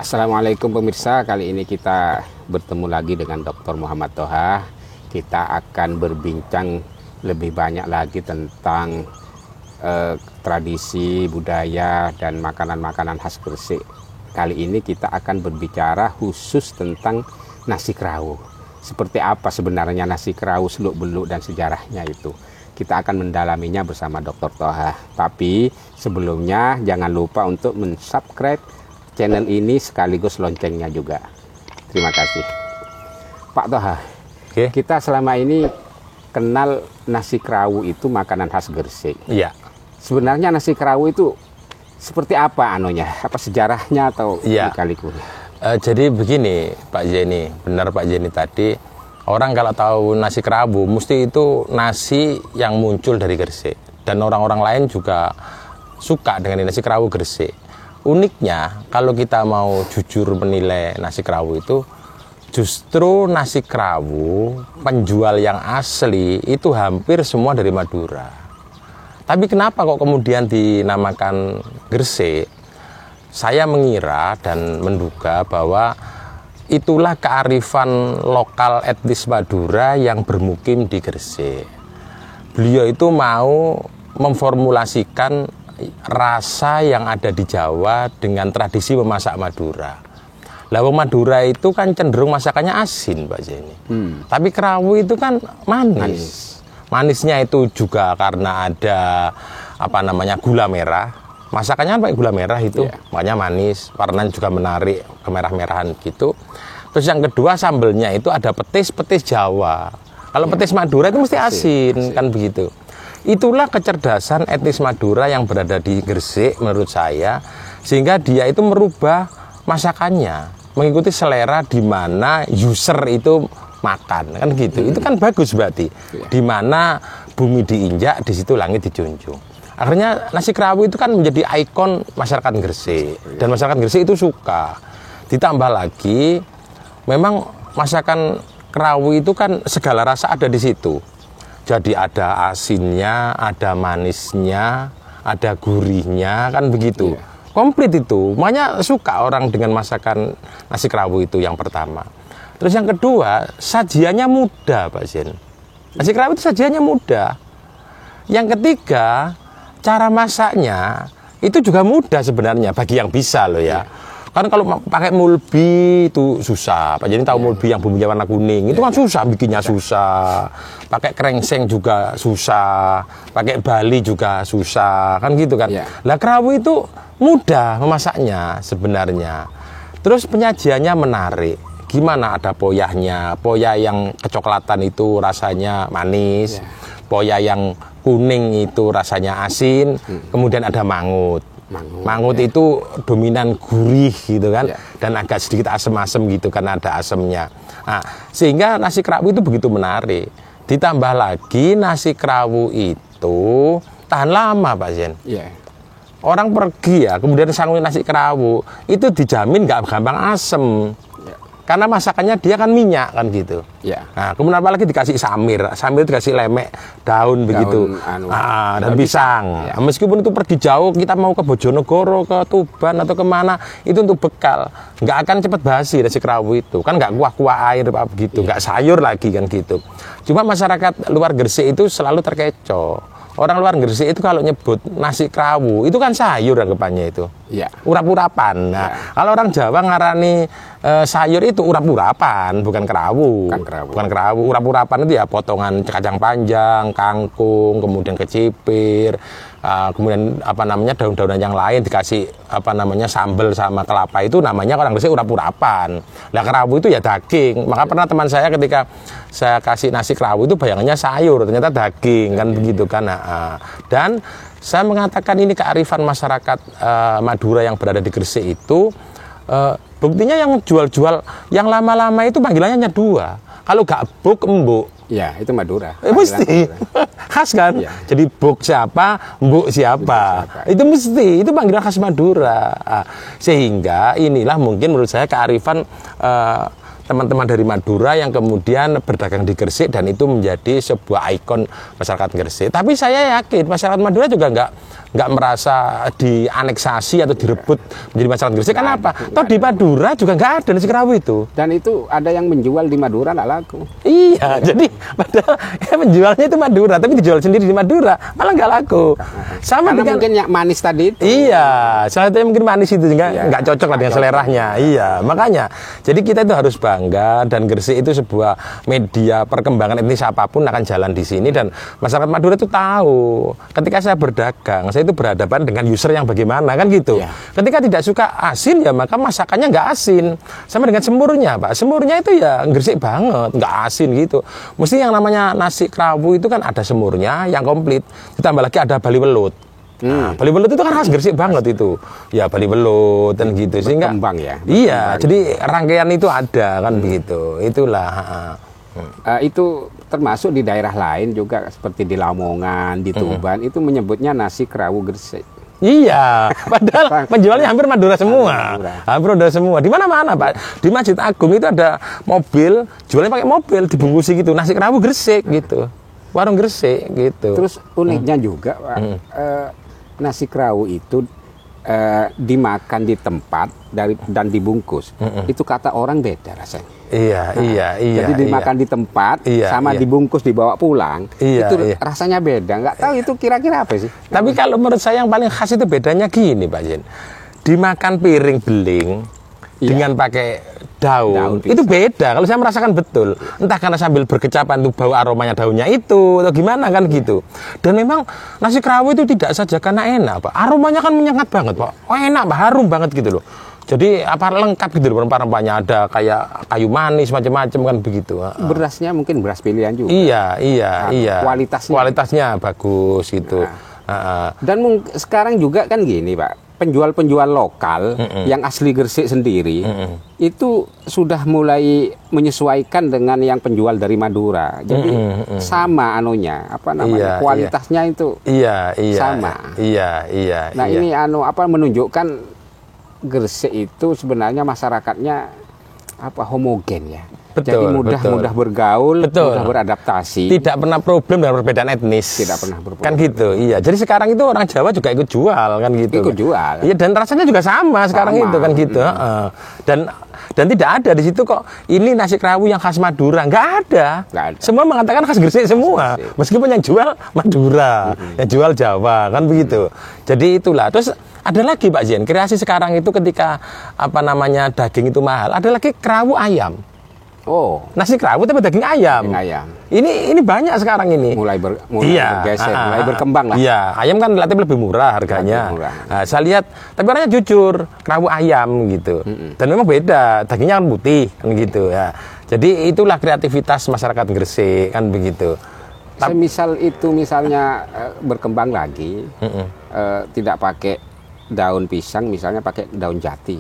Assalamualaikum pemirsa, kali ini kita bertemu lagi dengan Dr. Muhammad Toha. Kita akan berbincang lebih banyak lagi tentang tradisi, budaya, dan makanan-makanan khas Gresik. Kali ini kita akan berbicara khusus tentang nasi kerawu. Seperti apa sebenarnya nasi kerawu, seluk-beluk, dan sejarahnya itu. Kita akan mendalaminya bersama Dr. Toha. Tapi sebelumnya jangan lupa untuk mensubscribe channel ini sekaligus loncengnya juga. Terima kasih. Pak Toha, kita selama ini kenal nasi kerawu itu makanan khas Gresik. Iya. Sebenarnya nasi kerawu itu seperti apa anunya? Apa sejarahnya atau lika-likunya? Jadi begini Pak Jenny, benar Pak Jenny tadi, orang kalau tahu nasi kerawu mesti itu nasi yang muncul dari Gresik. Dan orang-orang lain juga suka dengan nasi kerawu Gresik. Uniknya, kalau kita mau jujur menilai nasi kerawu itu, justru nasi kerawu penjual yang asli itu hampir semua dari Madura. Tapi kenapa kok kemudian dinamakan Gresik? Saya mengira dan menduga bahwa itulah kearifan lokal etnis Madura yang bermukim di Gresik. Beliau itu mau memformulasikan rasa yang ada di Jawa dengan tradisi memasak Madura. Lah Madura itu kan cenderung masakannya asin, Pak Jenny. Tapi kerawu itu kan manis. Manisnya itu juga karena ada gula merah. Masakannya pakai gula merah itu, makanya manis. Warnanya juga menarik, kemerah-merahan gitu. Terus yang kedua sambelnya itu ada petis Jawa. Kalau petis Madura itu mesti asin. Kan begitu. Itulah kecerdasan etnis Madura yang berada di Gresik menurut saya, sehingga dia itu merubah masakannya mengikuti selera di mana user itu makan, kan gitu. Itu kan bagus berarti. Di mana bumi diinjak, di situ langit dijunjung. Akhirnya nasi kerawu itu kan menjadi ikon masyarakat Gresik, dan masyarakat Gresik itu suka. Ditambah lagi, memang masakan kerawu itu kan segala rasa ada di situ. Jadi ada asinnya, ada manisnya, ada gurihnya, kan begitu. Komplit itu. Makanya suka orang dengan masakan nasi kerawu itu yang pertama. Terus yang kedua, sajiannya mudah, Pak Zen. Nasi kerawu itu sajiannya mudah. Yang ketiga, cara masaknya itu juga mudah sebenarnya bagi yang bisa loh ya. Kan kalau pakai mulbi itu susah. Pak Jadi tahu mulbi yang bumbunya warna kuning itu kan susah, bikinnya susah. Pakai krengseng juga susah. Pakai bali juga susah, kan gitu kan. Lah kerawu itu mudah memasaknya sebenarnya. Terus penyajiannya menarik. Gimana, ada poyahnya. Poyah yang kecoklatan itu rasanya manis. Poyah yang kuning itu rasanya asin. Kemudian ada mangut. Mangut itu dominan gurih gitu kan, dan agak sedikit asem-asem gitu karena ada asemnya. Nah, sehingga nasi kerawu itu begitu menarik. Ditambah lagi nasi kerawu itu tahan lama, Pak Zen. Orang pergi ya, kemudian sanggup nasi kerawu itu dijamin nggak gampang asem. Karena masakannya dia kan minyak kan gitu. Nah, kemudian apalagi dikasih samir dikasih lemek daun begitu, dan pisang. Meskipun itu pergi jauh, kita mau ke Bojonegoro, ke Tuban atau kemana, itu untuk bekal. Nggak akan cepat basi nasi kerawu itu. Kan nggak kuah-kuah air apa begitu, nggak sayur lagi kan gitu. Cuma masyarakat luar Gresik itu selalu terkecoh. Orang luar Gresik itu kalau nyebut nasi kerawu itu kan sayur anggapannya itu. Urap-urapan. Nah, kalau orang Jawa ngarani sayur itu urap-urapan, bukan kerawu. Bukan kerawu. Urap-urapan itu ya potongan kacang panjang, kangkung, kemudian kecipir, kemudian daun-daunan yang lain dikasih sambal sama kelapa, itu namanya orang Gresik urap-urapan. Lah kerawu itu ya daging. Maka pernah teman saya ketika saya kasih nasi kerawu itu bayangannya sayur, ternyata daging kan begitu kan. Dan saya mengatakan ini kearifan masyarakat Madura yang berada di Gresik itu, buktinya yang jual-jual yang lama-lama itu panggilannya hanya dua. Kalau gak buk, embuk. Itu Madura. Mesti. Khas kan? Jadi buk siapa, embuk siapa. Itu mesti, itu panggilan khas Madura. Sehingga inilah mungkin menurut saya kearifan teman-teman dari Madura yang kemudian berdagang di Gresik dan itu menjadi sebuah ikon masyarakat Gresik. Tapi saya yakin masyarakat Madura juga nggak merasa dianeksasi atau direbut menjadi masyarakat Gresik. Kenapa? Toh di Madura juga nggak ada nasi kerawu itu. Dan itu ada yang menjual di Madura nggak laku. Iya, jadi padahal menjualnya itu Madura, tapi dijual sendiri di Madura malah nggak laku. Sama Karena dengan mungkin yang manis tadi itu. iya, salah satunya mungkin manis itu sehingga Iya, nggak cocok lah dengan seleranya. Iya, makanya jadi kita itu harus bangga dan Gresik itu sebuah media perkembangan etnis apapun akan jalan di sini dan masyarakat Madura itu tahu. Ketika saya berdagang, saya itu berhadapan dengan user yang bagaimana kan gitu. Iya. Ketika tidak suka asin ya maka masakannya nggak asin. Sama dengan semurnya, Pak. Semurnya itu ya Gresik banget, nggak asin gitu. Mesti yang namanya nasi kerawu itu kan ada semurnya yang komplit. Ditambah lagi ada bali welut. Nah, bali welut itu kan khas Gresik banget itu. Ya bali welut dan gitu sehingga Berkembang ya. Iya, jadi rangkaian itu ada kan begitu. Itulah. Itu termasuk di daerah lain juga seperti di Lamongan, di Tuban itu menyebutnya nasi kerawu Gresik. Iya, padahal penjualnya hampir Madura semua. Madura. Hampir Madura semua. Di mana-mana, Pak. Di Masjid Agung itu ada mobil, jualnya pakai mobil dibungkusi gitu, nasi kerawu Gresik gitu. Warung Gresik gitu. Terus uniknya juga, Pak, nasi kerawu itu dimakan di tempat dan dibungkus. Itu kata orang beda rasanya. Iya. Jadi dimakan di tempat sama dibungkus dibawa pulang, itu rasanya beda. Nggak tahu itu kira-kira apa sih? Tapi kalau menurut saya yang paling khas itu bedanya gini, Pak Jen. Dimakan piring beling dengan pakai daun itu beda. Kalau saya merasakan betul, entah karena sambil berkecapan tuh bau aromanya daunnya itu atau gimana kan gitu. Dan memang nasi kerawu itu tidak saja karena enak, Pak. Aromanya kan menyengat banget, Pak. Oh, enak, Pak. Harum banget gitu loh. Jadi apa lengkap gitu loh, rempah-rempahnya ada kayak kayu manis macam-macam kan begitu. Berasnya mungkin beras pilihan juga. Iya. Kualitasnya bagus gitu. Dan sekarang juga kan gini, Pak. Penjual-penjual lokal yang asli Gresik sendiri itu sudah mulai menyesuaikan dengan yang penjual dari Madura. Jadi sama anunya, apa namanya? Kualitasnya itu sama. Iya. Nah, ini menunjukkan Gresik itu sebenarnya masyarakatnya homogen ya. Betul, jadi mudah bergaul, betul, mudah beradaptasi. Tidak pernah problem dengan perbedaan etnis. Tidak pernah berproblem. Kan gitu, iya. Jadi sekarang itu orang Jawa juga ikut jual kan gitu. Ikut jual. Iya, dan rasanya juga sama sekarang itu kan gitu. Dan tidak ada di situ kok ini nasi kerawu yang khas Madura, nggak ada. Semua mengatakan khas Gresik semua. Meskipun yang jual Madura, yang jual Jawa kan begitu. Jadi itulah. Terus ada lagi Pak Jen, kreasi sekarang itu ketika daging itu mahal, ada lagi kerawu ayam. Oh, nasi kerawu tapi daging ayam. Ini banyak sekarang ini. Mulai bergeser, mulai berkembang lah. Iya, ayam kan relatif lebih murah harganya. Nah, saya lihat, tapi orangnya jujur, kerawu ayam gitu. Dan memang beda, dagingnya kan putih kan gitu ya. Jadi itulah kreativitas masyarakat Gresik kan begitu. Misalnya berkembang lagi, tidak pakai daun pisang, misalnya pakai daun jati.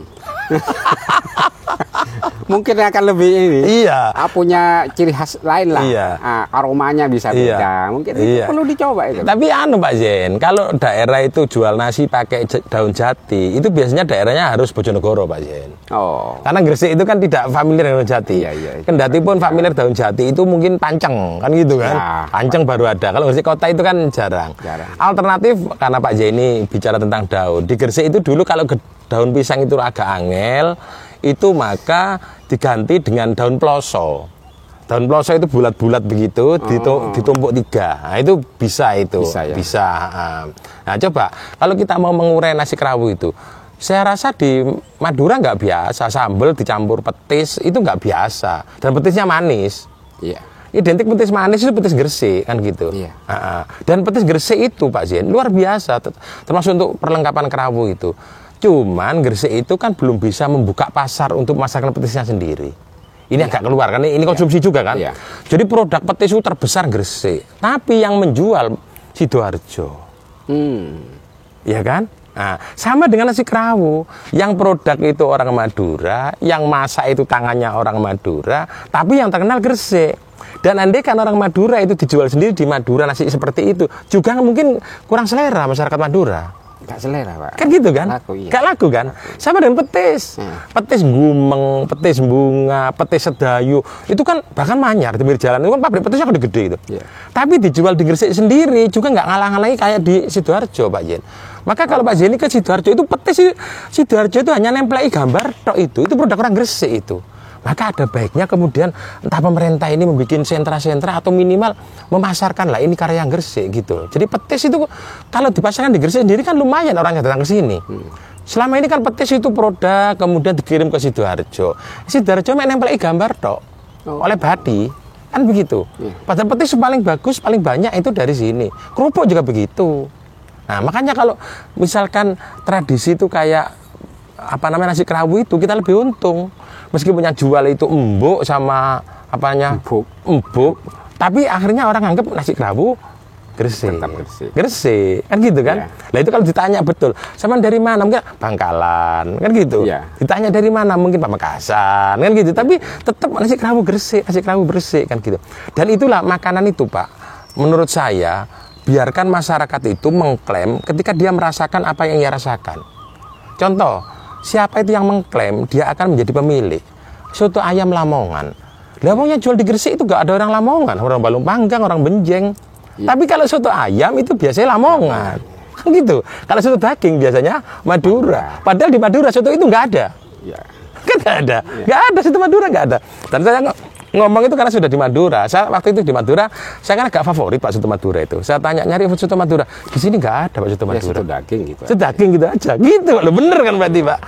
Mungkin akan lebih ini. Iya. Punya ciri khas lain lah. Iya. Aromanya bisa beda. Mungkin itu perlu dicoba itu. Tapi Pak Zen, kalau daerah itu jual nasi pakai daun jati, itu biasanya daerahnya harus Bojonegoro, Pak Zen. Oh. Karena Gresik itu kan tidak familiar dengan daun jati. Iya. Kendati pun familiar daun jati itu mungkin Panceng, kan gitu kan. Ya. Panceng baru ada. Kalau Gresik kota itu kan jarang. Alternatif karena Pak Zen ini bicara tentang daun. Di Gresik itu dulu kalau daun pisang itu agak angel, itu maka diganti dengan daun ploso. Daun ploso itu bulat-bulat begitu, ditumpuk 3. Nah, itu bisa itu. Bisa. Nah, coba kalau kita mau mengurai nasi kerawu itu, saya rasa di Madura nggak biasa, sambal dicampur petis itu nggak biasa. Dan petisnya manis. Iya. Identik petis manis itu petis Gresik kan gitu. Iya. Dan petis Gresik itu Pak Zen luar biasa, termasuk untuk perlengkapan kerawu itu. Cuman Gresik itu kan belum bisa membuka pasar untuk masakan petisnya sendiri. Ini agak keluar kan, ini konsumsi juga kan. Jadi produk petis itu terbesar Gresik, tapi yang menjual Sidoarjo. Ya kan? Nah, sama dengan nasi kerawu, yang produk itu orang Madura, yang masak itu tangannya orang Madura, tapi yang terkenal Gresik. Dan andai kan orang Madura itu dijual sendiri di Madura nasi seperti itu, juga mungkin kurang selera masyarakat Madura. Nggak selera, Pak. Kan gitu kan? Laku, iya. Nggak laku kan? Sama dengan petis. Petis gumeng, petis bunga, petis sedayu. Itu kan bahkan manyar di pinggir jalan. Itu kan pabrik petisnya gede-gede itu. Iya. Tapi dijual di Gresik sendiri juga nggak ngalah-ngalahi kayak di Sidoarjo, Pak Jen. Maka kalau Pak Jen ke Sidoarjo itu petis Sidoarjo itu hanya nempelai gambar tok itu produk orang Gresik itu. Maka ada baiknya kemudian entah pemerintah ini membuat sentra-sentra atau minimal memasarkan lah ini karya yang Gresik gitu. Jadi petis itu kalau dipasarkan di Gresik sendiri kan lumayan orang yang datang ke sini. Selama ini kan petis itu produk kemudian dikirim ke Sidoarjo. Sidoarjo nempelai gambar tok oleh Badi kan begitu. Padahal petis paling bagus paling banyak itu dari sini. Kerupuk juga begitu. Nah makanya kalau misalkan tradisi itu kayak apa namanya nasi kerawu itu kita lebih untung. Meskipun yang jual itu embuk sama apanya embuk, tapi akhirnya orang anggap nasi kerawu Gresik. Gresik kan gitu kan? Nah itu kalau ditanya betul, sama dari mana? Mungkin Bangkalan kan gitu. Ditanya dari mana? Mungkin Pamekasan kan gitu. Tapi tetap nasi kerawu Gresik kan gitu. Dan itulah makanan itu Pak. Menurut saya biarkan masyarakat itu mengklaim ketika dia merasakan apa yang ia rasakan. Contoh. Siapa itu yang mengklaim dia akan menjadi pemilik soto ayam Lamongan. Lamongan jual di Gresik itu gak ada orang Lamongan, orang Balung Panggang, orang Benjeng. Tapi kalau soto ayam itu biasanya Lamongan. Kan gitu. Kalau soto daging biasanya Madura. Padahal di Madura soto itu nggak ada. Kan nggak ada. Nggak ada soto Madura nggak ada. Dan saya ngomong itu karena sudah di Madura. Saya waktu itu di Madura, saya kan agak favorit Pak soto Madura itu. Saya tanya nyari soto Madura. Di sini nggak ada Pak soto Madura. Soto daging gitu. Soto daging gitu aja. Gitu lo bener kan berarti Pak?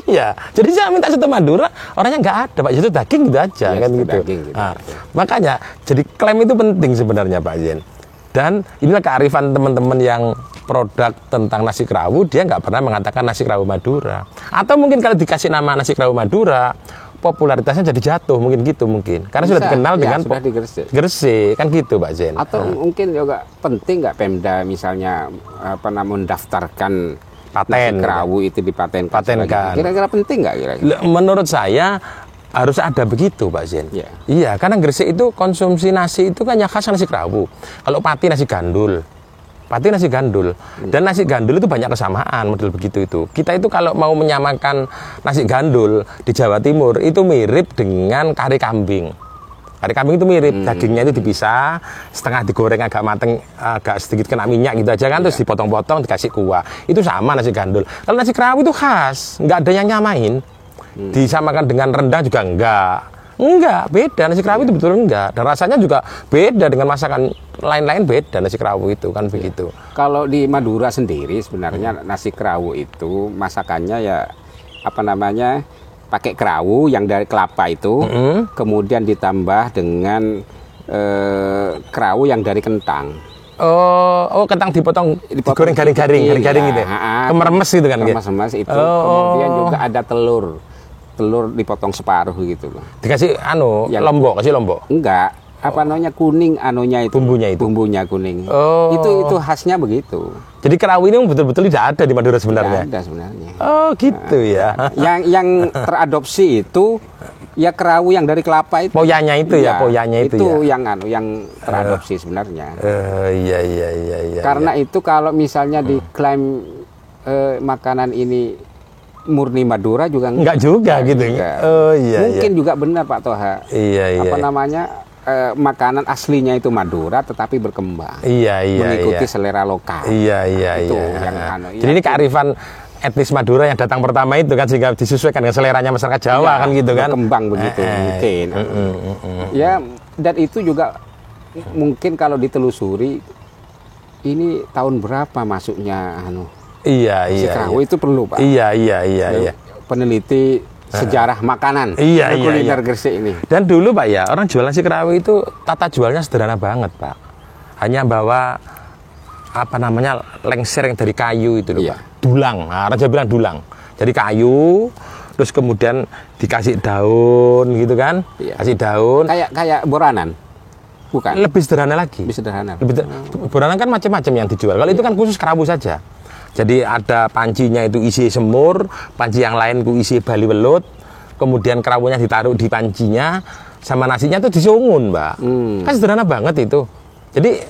Iya. Jadi saya minta soto Madura, orangnya nggak ada Pak. Soto daging gitu aja kan gitu. Daging, gitu. Nah, makanya jadi klaim itu penting sebenarnya Pak Yen. Dan inilah kearifan teman-teman yang produk tentang nasi kerawu, dia nggak pernah mengatakan nasi kerawu Madura. Atau mungkin kalau dikasih nama nasi kerawu Madura, popularitasnya jadi jatuh mungkin gitu karena sudah dikenal dengan sudah di Gresik kan gitu Pak Zen. Atau mungkin juga penting nggak Pemda misalnya mendaftarkan paten nasi kerawu itu dipatenkan. Kira-kira penting nggak kira-kira? Menurut saya harus ada begitu Pak Zen. Iya karena Gresik itu konsumsi nasi itu kan yang khas nasi kerawu. Kalau Pati nasi gandul. Dan nasi gandul itu banyak kesamaan model begitu itu. Kita itu kalau mau menyamakan nasi gandul di Jawa Timur itu mirip dengan kari kambing. Kari kambing itu mirip, dagingnya itu dipisah, setengah digoreng agak mateng, agak sedikit kena minyak gitu aja kan, terus dipotong-potong dikasih kuah. Itu sama nasi gandul. Kalau nasi kerawu itu khas, nggak ada yang nyamain. Disamakan dengan rendang juga enggak, beda nasi kerawu itu betul enggak. Dan rasanya juga beda dengan masakan lain-lain beda nasi kerawu itu kan begitu. Kalau di Madura sendiri sebenarnya nasi kerawu itu masakannya ya pakai kerawu yang dari kelapa itu, kemudian ditambah dengan kerawu yang dari kentang. Oh, kentang dipotong digoreng garing-garing gitu. Kemeremes gitu kan. Kemeremes itu. Kemudian juga ada telur dipotong separuh gitu loh. Dikasih lombok, kasih lombok. Enggak, kuning itu. Bumbunya kuning. Itu khasnya begitu. Jadi kerawu ini betul-betul tidak ada di Madura sebenarnya. Tidak ada sebenarnya. Oh, gitu ya. Yang teradopsi itu ya kerawu yang dari kelapa itu. Poyanya itu ya. Itu yang teradopsi sebenarnya. Iya. Karena itu kalau misalnya diklaim makanan ini murni Madura juga enggak juga gitu. Mungkin juga benar Pak Toha. Iya. Makanan aslinya itu Madura tetapi berkembang. Mengikuti selera lokal. Iya. Jadi ini kearifan etnis Madura yang datang pertama itu kan sehingga disesuaikan dengan seleranya masyarakat Jawa kan gitu kan. Berkembang begitu mungkin. Ya, dan itu juga mungkin kalau ditelusuri ini tahun berapa masuknya Iya. Kerawu itu perlu Pak. Iya. Peneliti sejarah makanan kuliner Gresik ini. Dan dulu Pak ya, orang jualan nasi kerawu itu tata jualnya sederhana banget Pak. Hanya bawa lengser yang dari kayu itu loh Pak. Dulang, Raja bilang dulang. Jadi kayu, terus kemudian dikasih daun gitu kan. Kasih daun. Kayak boranan. Bukan. Lebih sederhana lagi. Boranan kan macam-macam yang dijual. Kalau itu kan khusus kerawu saja. Jadi ada pancinya itu isi semur, panci yang lain itu isi bali welut, kemudian kerawunya ditaruh di pancinya, sama nasinya itu disungun Mbak. Kan sederhana banget itu. Jadi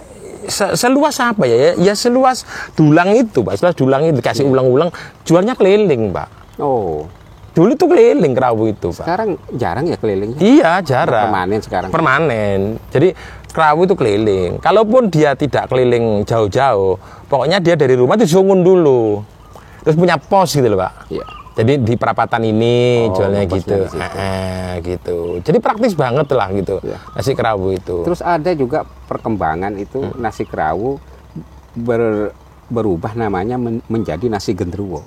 seluas apa ya? Ya seluas dulang itu, Pak. Seluas dulang itu dikasih ulang-ulang, jualnya keliling, Pak. Oh. Dulu tuh keliling kerawu itu, Pak. Sekarang jarang ya keliling. Iya, jarang. Permanen sekarang. Permanen. Jadi kerawu itu keliling. Kalaupun dia tidak keliling jauh-jauh, pokoknya dia dari rumah itu sungun dulu. Terus punya pos gitu loh, Pak. Iya. Jadi di perapatan ini jualnya gitu. posnya di situ. Gitu. Jadi praktis banget lah gitu. Iya. Nasi kerawu itu. Terus ada juga perkembangan itu nasi kerawu berubah namanya menjadi nasi genderuwo.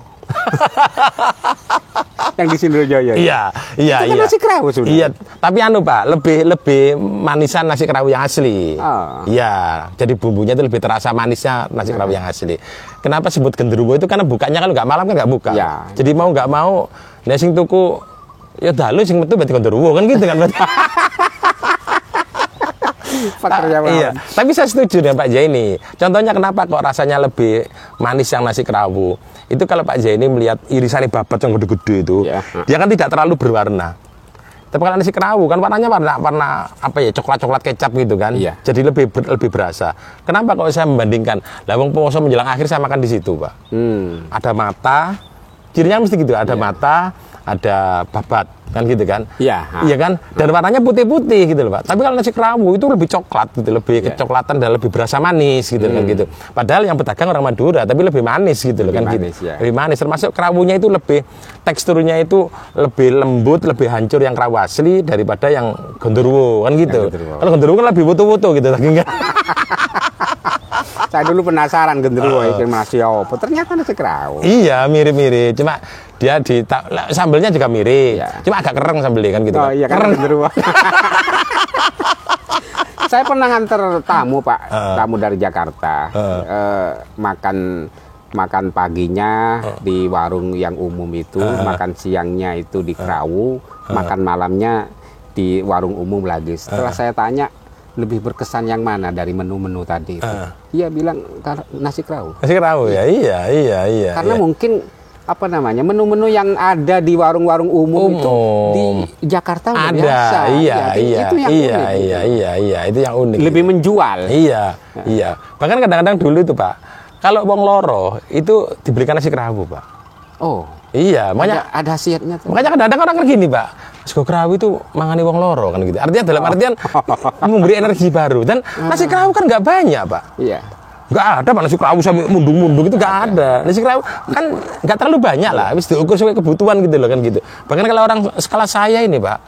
Yang di Sindrojoyo. Iya. Itu kan nasi kerawu sudah. Iya, tapi anu Pak, lebih manisan nasi kerawu yang asli. Oh. Iya, jadi bumbunya itu lebih terasa manisnya nasi kerawu yang asli. Kenapa sebut genderuwo itu karena bukanya kalau nggak malam kan nggak buka. Ya. Jadi mau nggak mau, nek sing tuku ya dalu sing metu berarti genderuwo kan gitu kan. Iya, tapi saya setuju dengan Pak Zaini. Contohnya kenapa kok rasanya lebih manis yang nasi kerawu? Itu kalau Pak Zaini melihat irisannya babat yang gede-gede itu, ya. Dia kan tidak terlalu berwarna. Tapi kalau nasi kerawu kan warnanya warna apa ya, coklat kecap gitu kan. Iya. Jadi lebih berasa. Kenapa kalau saya membandingkan? Lah wong poso menjelang akhir saya makan di situ, Pak. Ada mata, cirinya mesti gitu, ada mata, ada babat kan gitu kan. Iya. Iya kan? Dan warnanya putih-putih gitu loh, Pak. Tapi kalau nasi kerawu itu lebih coklat gitu, lebih kecoklatan dan lebih berasa manis gitu kan gitu. Padahal yang pedagang orang Madura tapi lebih manis gitu loh kan manis, gitu. ya. Lebih manis, termasuk kerawunya itu lebih teksturnya itu lebih lembut, lebih hancur yang kerawu asli daripada yang genderuwo kan gitu. Kalau genderuwo kan lebih wutu-wutu gitu dagingnya. Saya dulu penasaran genderuwo itu nasi apa. Ternyata nasi kerawu. Iya, mirip-mirip. Cuma dia sambelnya juga mirip. Iya. Cuma agak kereng sambelnya kan gitu. Oh iya kan genderuwo. Saya pernah nganter tamu, Pak. Tamu dari Jakarta. Makan paginya di warung yang umum itu, makan siangnya itu di kerawu, makan malamnya di warung umum lagi. Setelah saya tanya, lebih berkesan yang mana dari menu-menu tadi itu? Dia bilang nasi kerawu. Nasi kerawu ya, iya. Karena mungkin apa namanya menu-menu yang ada di warung-warung umum itu di Jakarta udah biasa. Iya, itu yang unik. Iya, itu yang unik. Lebih menjual. Iya. Bahkan kadang-kadang dulu itu Pak, kalau wong loro itu dibelikan nasi kerawu Pak. Oh. Iya, makanya ada khasiatnya tuh. Makanya kadang-kadang orang kan gini Pak, sego kerawu itu mangani wong loro kan gitu. Artinya dalam artian memberi energi baru. Dan nasi kerawu kan nggak banyak Pak. Iya. Nggak ada Pak nasi kerawu sampai mundung-mundung itu nggak ada. Nasi kerawu kan nggak terlalu banyak lah, habis diukur sesuai kebutuhan gitu loh kan gitu. Bahkan kalau orang skala saya ini Pak,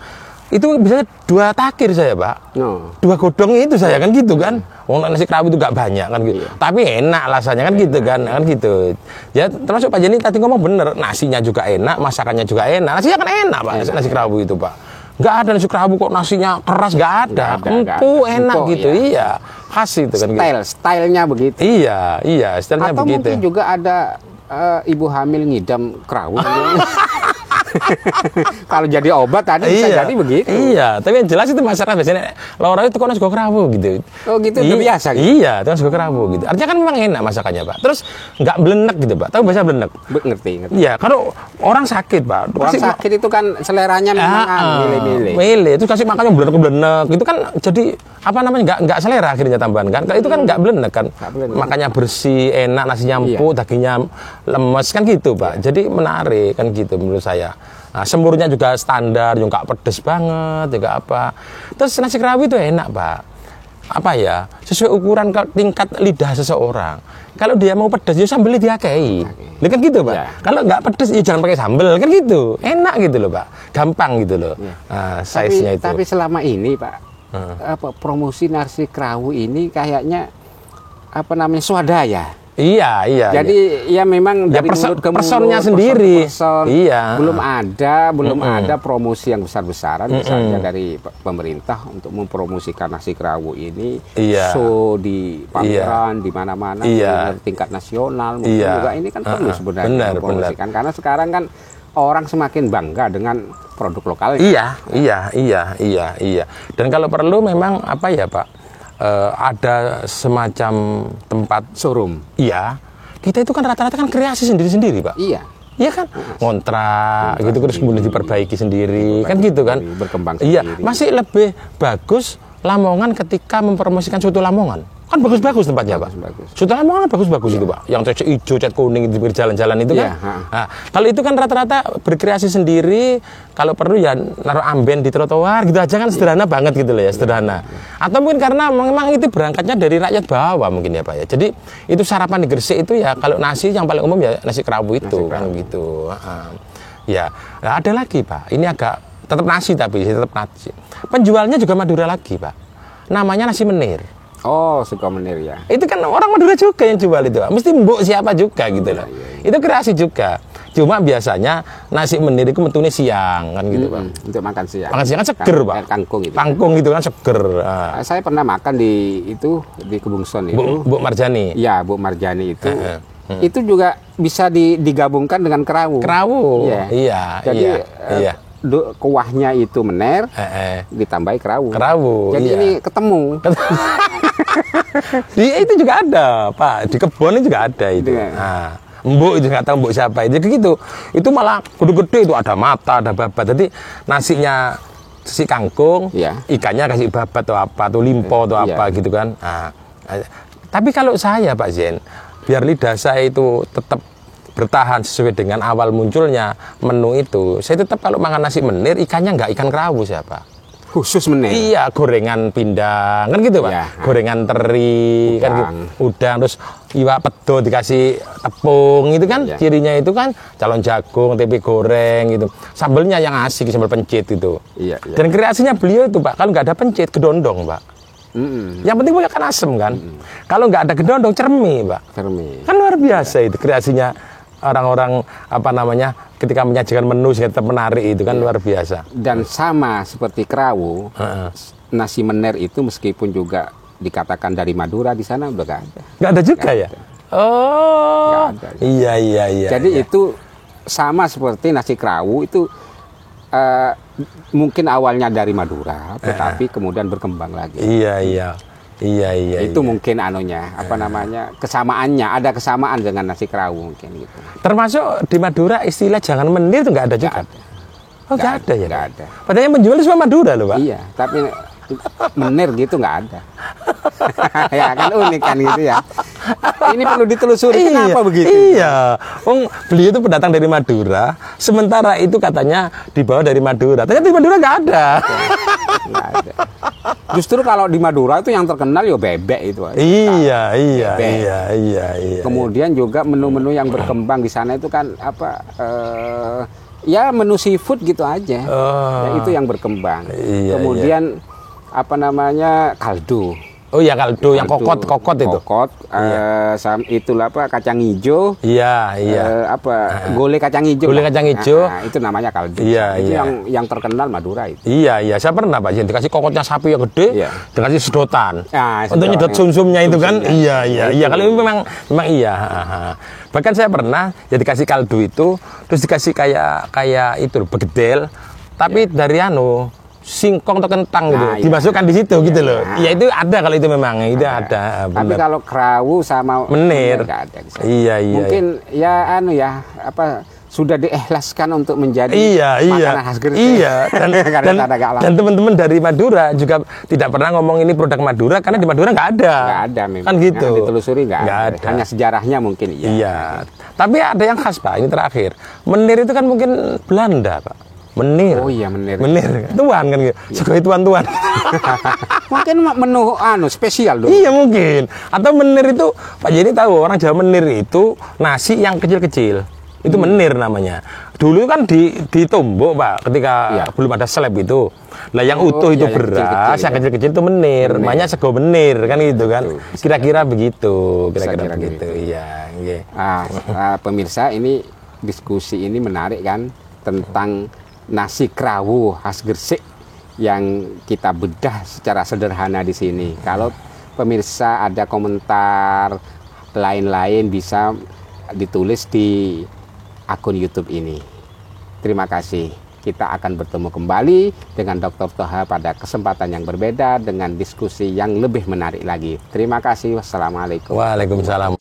itu biasanya 2 takir saya Pak, 2 godong itu saya kan gitu kan. Wong nasi kerawu itu nggak banyak kan gitu. Tapi enak rasanya kan gitu kan gitu. Ya termasuk Pak Jeni tadi ngomong bener, nasinya juga enak, masakannya juga enak. Nasinya kan enak Pak, nasi kerawu itu Pak. Nggak ada nasi kerawu kok nasinya keras, nggak ada. Empuk, enak gitu. Iya. Khas itu kan gitu. Stylenya begitu. Iya, stylenya atau begitu. Atau mungkin juga ada ibu hamil ngidam kerawu. Kalau jadi obat tadi bisa jadi begitu. Iya, tapi yang jelas itu masyarakat biasanya loro itu kok nasi kerawu gitu. Oh gitu, udah biasa gitu. Iya, itu nasi kerawu gitu. Artinya kan memang enak masakannya, Pak. Terus nggak belenek gitu, Pak. Tahu bahasa belenek? Ngerti. Iya, kalau orang sakit, Pak. Orang sakit itu kan seleranya memang milih-milih. Milih, terus kasih makannya belenek-belenek. Itu kan jadi apa namanya nggak selera akhirnya tambahan kan. Itu kan nggak belenek kan. Makannya bersih, enak, nasinya empuk, dagingnya lemes kan gitu, Pak. Jadi menarik kan gitu menurut saya. Nah, semurnya juga standar, juga nggak pedes banget, juga apa. Terus nasi kerawu itu enak, Pak. Apa ya? Sesuai ukuran tingkat lidah seseorang. Kalau dia mau pedes, ya sambelnya diakei. Kan gitu, Pak. Ya. Kalau nggak pedes, ya jangan pakai sambel, kan gitu. Enak gitu loh, Pak. Gampang gitu loh. Ya. Nah, size-nya itu. Tapi selama ini, Pak, promosi nasi kerawu ini kayaknya apa namanya swadaya. Iya. Jadi ya memang dari mulut ke mulut, personnya sendiri. Iya. Belum ada promosi yang besar-besaran misalnya dari pemerintah untuk mempromosikan nasi kerawu ini. Iya. So di pameran di mana-mana di tingkat nasional mungkin juga ini kan perlu sebenarnya mempromosikan karena sekarang kan orang semakin bangga dengan produk lokalnya. Iya. Dan kalau perlu memang apa ya, Pak? Ada semacam tempat showroom. Iya. Kita itu kan rata-rata kan kreasi sendiri-sendiri, Pak. Iya. Iya kan? Kontrak gitu terus kemudian diperbaiki sendiri, kan gitu kan? Berkembang sendiri. Iya, sendiri. masih lebih bagus Lamongan ketika mempromosikan soto Lamongan kan bagus-bagus tempatnya Pak. Bagus. Soto Lamongan bagus-bagus itu Pak. Yang cat hijau, cat kuning di pinggir jalan-jalan itu kan. Nah, kalau itu kan rata-rata berkreasi sendiri. Kalau perlu ya naruh amben di trotoar gitu aja kan sederhana banget gitu loh ya, sederhana. Atau mungkin karena memang itu berangkatnya dari rakyat bawah mungkin ya Pak ya. Jadi itu sarapan di Gresik itu ya kalau nasi yang paling umum ya nasi kerabu itu kan gitu. Ya, nah, ada lagi Pak. Ini agak tetap nasi tapi tetap nasi. Penjualnya juga Madura lagi Pak. Namanya nasi menir. Oh, suka menir ya. Itu kan orang Madura juga yang jual itu Pak. Mesti mbok siapa juga gitu loh. Itu kreasi juga. Cuma biasanya nasi menir itu metune siang kan gitu Pak. Untuk makan siang. Makan siang kan seger Pak. Kangkung itu. Kangkung itu kan seger. Saya pernah makan di Kebungson itu. Bu Marjani. Iya, Bu Marjani itu. Itu juga bisa digabungkan dengan kerawu. Kerawu. Iya. Jadi iya. Kuahnya itu mener, ditambahi kerawu. Jadi ini ketemu. Itu juga ada, Pak. Di kebun juga ada itu. Nah, mbok itu nggak tahu mbok siapa itu gitu. Itu malah gede-gede itu ada mata, ada babat. Jadi nasinya si kangkung, ikannya kasih babat atau apa, atau limpo atau apa gitu kan. Nah, tapi kalau saya Pak Zen, biar lidah saya itu tetap bertahan sesuai dengan awal munculnya menu itu, saya tetap kalau makan nasi menir ikannya nggak ikan kerabu siapa khusus menir. Iya, gorengan pindang kan gitu Pak. Ya. Gorengan teri udang. Kan gitu. Udang terus iwak pedo dikasih tepung itu kan cirinya itu kan calon jagung, tempe goreng gitu. Sambelnya yang asik, sambal pencit itu. Iya. Dan kreasinya beliau itu Pak, kalau nggak ada pencit gedondong Pak. Yang penting punya kan asem kan. Kalau nggak ada gedondong cermi Pak. Cermi. Kan luar biasa itu kreasinya orang-orang apa namanya ketika menyajikan menu sehingga tetap menarik itu kan luar biasa. Dan sama seperti kerawu, nasi menir itu meskipun juga dikatakan dari Madura di sana udah nggak ada. Nggak ada juga ya? Oh, ada. Iya. Jadi itu sama seperti nasi kerawu itu mungkin awalnya dari Madura, tetapi kemudian berkembang lagi. Iya. Itu mungkin apa namanya kesamaannya, ada kesamaan dengan nasi kerawu mungkin gitu. Termasuk di Madura istilah jangan menir itu nggak ada juga. Oh nggak ada ya? Nggak ada. Padahal yang menjual semua Madura loh Pak. Iya, tapi menir gitu nggak ada. Ya kan unik kan gitu ya. Ini perlu ditelusuri kenapa begitu. Iya. Beliau itu pendatang dari Madura, sementara itu katanya dibawa dari Madura. Ternyata di Madura nggak ada. Nggak ada. Justru kalau di Madura itu yang terkenal ya bebek itu. Iya. Kemudian juga menu-menu yang berkembang di sana itu kan apa? Ya menu seafood gitu aja. Ya, itu yang berkembang. Kemudian apa namanya kaldu. Oh iya kaldu yang kokot itu. Itulah apa kacang hijau. Iya. Gulai kacang hijau. Gulai kacang hijau. Nah, itu namanya kaldu. Iya. Itu yang terkenal Madura itu. Iya. Saya pernah Pak Jen dikasih kokotnya sapi yang gede, dikasih sedotan. Untuk nyedot sumsumnya itu kan. Iya. Kalau ini memang iya. Bahkan saya pernah ya dikasih kaldu itu, terus dikasih kayak itu begedel, tapi dari singkong atau kentang gitu, dimasukkan di situ gitu loh. Ya itu ada kalau itu memang itu ada. Tapi kalau kerawu sama menir nggak ada. Iya. Mungkin sudah diikhlaskan untuk menjadi makanan khas Gresik. Iya. Dan teman-teman dari Madura juga tidak pernah ngomong ini produk Madura karena di Madura nggak ada. Nggak ada memang. Kan gitu. Yang ditelusuri nggak ada. Hanya sejarahnya mungkin iya. Tapi ada yang khas Pak. Ini terakhir. Menir itu kan mungkin Belanda Pak. Menir. Oh iya menir. Tuan kan gitu. Suka tuan-tuan. Mungkin menu spesial dong. Iya mungkin. Atau menir itu Pak Jenny tahu orang Jawa menir itu nasi yang kecil-kecil. Itu menir namanya. Dulu kan ditumbuk Pak ketika belum ada slab itu. Lah yang utuh itu beras, yang kecil-kecil itu menir. Namanya sego menir kan gitu kan. Kira-kira begitu. Kira-kira begitu. Iya. Pemirsa ini diskusi ini menarik kan tentang nasi kerawu khas Gresik yang kita bedah secara sederhana di sini. Kalau pemirsa ada komentar lain-lain bisa ditulis di akun YouTube ini. Terima kasih. Kita akan bertemu kembali dengan Dr. Toha pada kesempatan yang berbeda dengan diskusi yang lebih menarik lagi. Terima kasih. Wassalamualaikum. Waalaikumsalam.